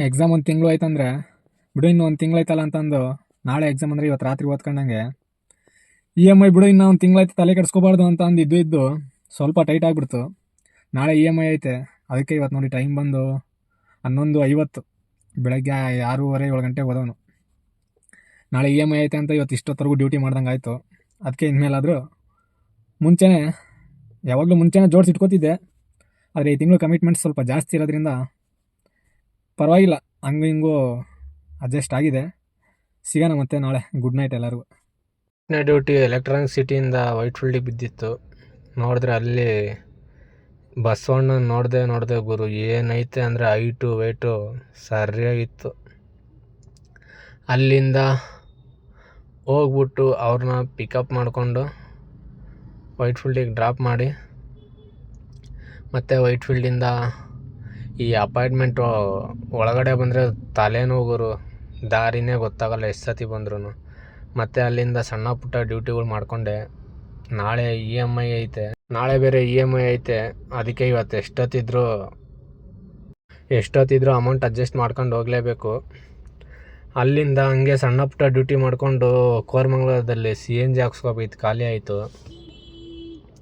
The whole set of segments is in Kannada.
ಎಕ್ಸಾಮ್ ಒಂದು ತಿಂಗಳು ಆಯ್ತಂದ್ರೆ ಬಿಡು ಇನ್ನೂ ಒಂದು ತಿಂಗಳಾಯ್ತಲ್ಲ ಅಂತಂದು ನಾಳೆ ಎಕ್ಸಾಮ್ ಅಂದರೆ ಇವತ್ತು ರಾತ್ರಿ ಓದ್ಕೊಂಡಂಗೆ EMI ಬಿಡು ಇನ್ನೂ ಒಂದು ತಿಂಗಳಾಯ್ತು ತಲೆ ಕೆಡಿಸ್ಕೋಬಾರ್ದು ಅಂತ ಅಂದು ಇದ್ದು ಸ್ವಲ್ಪ ಟೈಟ್ ಆಗಿಬಿಡ್ತು. ನಾಳೆ EMI ಐತೆ, ಅದಕ್ಕೆ ಇವತ್ತು ನೋಡಿ ಟೈಮ್ ಬಂದು 11:50, ಬೆಳಗ್ಗೆ 6:30 7 ಗಂಟೆಗೆ ಹೋದವನು. ನಾಳೆ EMI ಐತೆ ಅಂತ ಇವತ್ತು ಇಷ್ಟೊತ್ತರೆಗೂ ಡ್ಯೂಟಿ ಮಾಡ್ದಂಗೆ ಆಯಿತು. ಅದಕ್ಕೆ ಇನ್ಮೇಲಾದರೂ ಯಾವಾಗಲೂ ಮುಂಚೆನೇ ಜೋಡಿಸಿಟ್ಕೋತಿದ್ದೆ, ಆದರೆ ಈ ತಿಂಗಳು ಕಮಿಟ್ಮೆಂಟ್ಸ್ ಸ್ವಲ್ಪ ಜಾಸ್ತಿ ಇರೋದ್ರಿಂದ ಪರವಾಗಿಲ್ಲ, ಹಂಗೂ ಹಿಂಗೂ ಅಡ್ಜಸ್ಟ್ ಆಗಿದೆ. ಸಿಗೋಣ ಮತ್ತೆ ನಾಳೆ. ಗುಡ್ ನೈಟ್ ಎಲ್ಲರಿಗೂ. ಡ್ಯೂಟಿ ಎಲೆಕ್ಟ್ರಾನಿಕ್ ಸಿಟಿಯಿಂದ ವೈಟ್ಫೀಲ್ಡಿಗೆ ಬಿದ್ದಿತ್ತು. ನೋಡಿದ್ರೆ ಅಲ್ಲಿ ಬಸವಣ್ಣ ನೋಡಿದೆ ಗುರು, ಏನೈತೆ ಅಂದರೆ ಹೈಟು ವೆಯ್ಟು ಸರಿಯಾಗಿತ್ತು. ಅಲ್ಲಿಂದ ಹೋಗ್ಬಿಟ್ಟು ಅವ್ರನ್ನ ಪಿಕಪ್ ಮಾಡಿಕೊಂಡು ವೈಟ್ಫೀಲ್ಡಿಗೆ ಡ್ರಾಪ್ ಮಾಡಿ ಮತ್ತು ವೈಟ್ಫೀಲ್ಡಿಂದ ಈ ಅಪಾರ್ಟ್ಮೆಂಟು ಒಳಗಡೆ ಬಂದರೆ ತಲೆನೋವು ಗುರು, ದಾರಿನೇ ಗೊತ್ತಾಗಲ್ಲ ಎಷ್ಟು ಸತಿ ಬಂದ್ರೂ. ಮತ್ತು ಅಲ್ಲಿಂದ ಸಣ್ಣ ಪುಟ್ಟ ಡ್ಯೂಟಿಗಳು ಮಾಡಿಕೊಂಡೆ. ನಾಳೆ EMI ಐತೆ, ನಾಳೆ ಬೇರೆ EMI ಐತೆ, ಅದಕ್ಕೆ ಇವತ್ತು ಎಷ್ಟೊತ್ತಿದ್ರೂ ಅಮೌಂಟ್ ಅಡ್ಜಸ್ಟ್ ಮಾಡ್ಕೊಂಡು ಹೋಗಲೇಬೇಕು. ಅಲ್ಲಿಂದ ಹಂಗೆ ಸಣ್ಣ ಪುಟ್ಟ ಡ್ಯೂಟಿ ಮಾಡಿಕೊಂಡು ಕೋರಮಂಗಲದಲ್ಲಿ CNG ಹಾಕ್ಸ್ಕೋಬೇಕಿತ್ತು, ಖಾಲಿ ಆಯಿತು.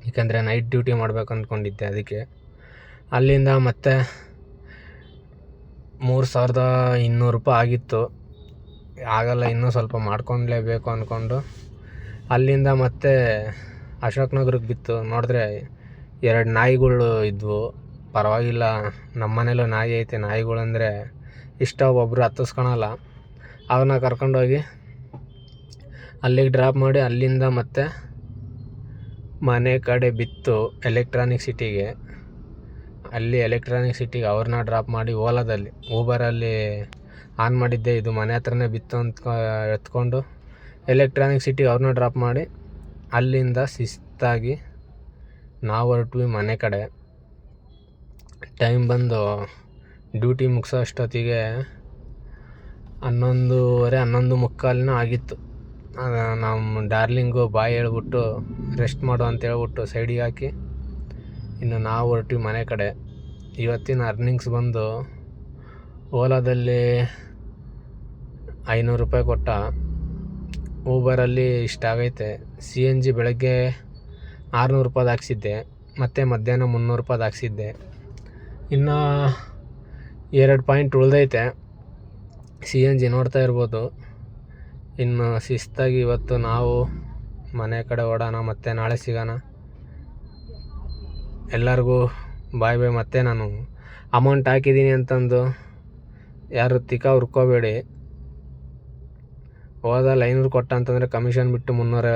ಏಕೆಂದರೆ ನೈಟ್ ಡ್ಯೂಟಿ ಮಾಡ್ಬೇಕು ಅಂದ್ಕೊಂಡಿದ್ದೆ. ಅದಕ್ಕೆ ಅಲ್ಲಿಂದ ಮತ್ತೆ 3200 ರೂಪಾಯಿ ಆಗಿತ್ತು. ಆಗಲ್ಲ, ಇನ್ನೂ ಸ್ವಲ್ಪ ಮಾಡ್ಕೊಳ್ಲೇಬೇಕು ಅಂದ್ಕೊಂಡು ಅಲ್ಲಿಂದ ಮತ್ತೆ ಅಶೋಕ್ ನಗರಕ್ಕೆ ಬಿತ್ತು. ನೋಡಿದ್ರೆ 2 ನಾಯಿಗಳು ಇದ್ವು. ಪರವಾಗಿಲ್ಲ, ನಮ್ಮ ಮನೇಲೂ ನಾಯಿ ಐತೆ. ನಾಯಿಗಳಂದರೆ ಇಷ್ಟ, ಒಬ್ಬರು ಹತ್ತಿಸ್ಕೊಳಲ್ಲ. ಅವನ್ನ ಕರ್ಕೊಂಡೋಗಿ ಅಲ್ಲಿಗೆ ಡ್ರಾಪ್ ಮಾಡಿ ಅಲ್ಲಿಂದ ಮತ್ತೆ ಮನೆ ಕಡೆ ಬಿತ್ತು ಎಲೆಕ್ಟ್ರಾನಿಕ್ ಸಿಟಿಗೆ. ಎಲೆಕ್ಟ್ರಾನಿಕ್ ಸಿಟಿಗೆ ಅವ್ರನ್ನ ಡ್ರಾಪ್ ಮಾಡಿ ಓಲಾದಲ್ಲಿ ಊಬರಲ್ಲಿ ಆನ್ ಮಾಡಿದ್ದೆ, ಇದು ಮನೆ ಹತ್ರನೇ ಬಿತ್ತು ಅಂತ ಎತ್ಕೊಂಡು ಎಲೆಕ್ಟ್ರಾನಿಕ್ ಸಿಟಿಗೆ ಅವ್ರನ್ನ ಡ್ರಾಪ್ ಮಾಡಿ ಅಲ್ಲಿಂದ ಶಿಸ್ತಾಗಿ ನಾವು ಹೊರಟ್ವಿ ಮನೆ ಕಡೆ. ಟೈಮ್ ಬಂದು ಡ್ಯೂಟಿ ಮುಗಿಸೋ ಅಷ್ಟೊತ್ತಿಗೆ 11:30 ಆಗಿತ್ತು. ನಮ್ಮ ಡಾರ್ಲಿಂಗು ಬಾಯಿ ಹೇಳ್ಬಿಟ್ಟು ರೆಸ್ಟ್ ಮಾಡು ಅಂತ ಹೇಳ್ಬಿಟ್ಟು ಸೈಡಿಗೆ ಹಾಕಿ ಇನ್ನು ನಾವು ಹೊರಟ್ವಿ ಮನೆ ಕಡೆ. ಇವತ್ತಿನ ಅರ್ನಿಂಗ್ಸ್ ಬಂದು ಓಲಾದಲ್ಲಿ 500 ರೂಪಾಯಿ ಕೊಟ್ಟ, ಊಬರಲ್ಲಿ ಇಷ್ಟಾಗೈತೆ. CNG ಬೆಳಗ್ಗೆ 600 ರೂಪಾಯ್ದು ಹಾಕ್ಸಿದ್ದೆ, ಮತ್ತು ಮಧ್ಯಾಹ್ನ 300 ರೂಪಾಯ್ದು ಹಾಕ್ಸಿದ್ದೆ. ಇನ್ನು 2 ಪಾಯಿಂಟ್ ಉಳ್ದೈತೆ. CNG ನೋಡ್ತಾ ಇರ್ಬೋದು. ಇನ್ನು ಶಿಸ್ತಾಗಿ ಇವತ್ತು ನಾವು ಮನೆ ಕಡೆ ಓಡೋಣ, ಮತ್ತು ನಾಳೆ ಸಿಗೋಣ. ಎಲ್ಲರಿಗೂ ಬಾಯ್. ಮತ್ತೆ ನಾನು ಅಮೌಂಟ್ ಹಾಕಿದ್ದೀನಿ ಅಂತಂದು ಯಾರು ಹುರ್ಕೋಬೇಡಿ. ಹೋದಲ್ಲಿ 500 ಕೊಟ್ಟ ಅಂತಂದರೆ ಕಮಿಷನ್ ಬಿಟ್ಟು 300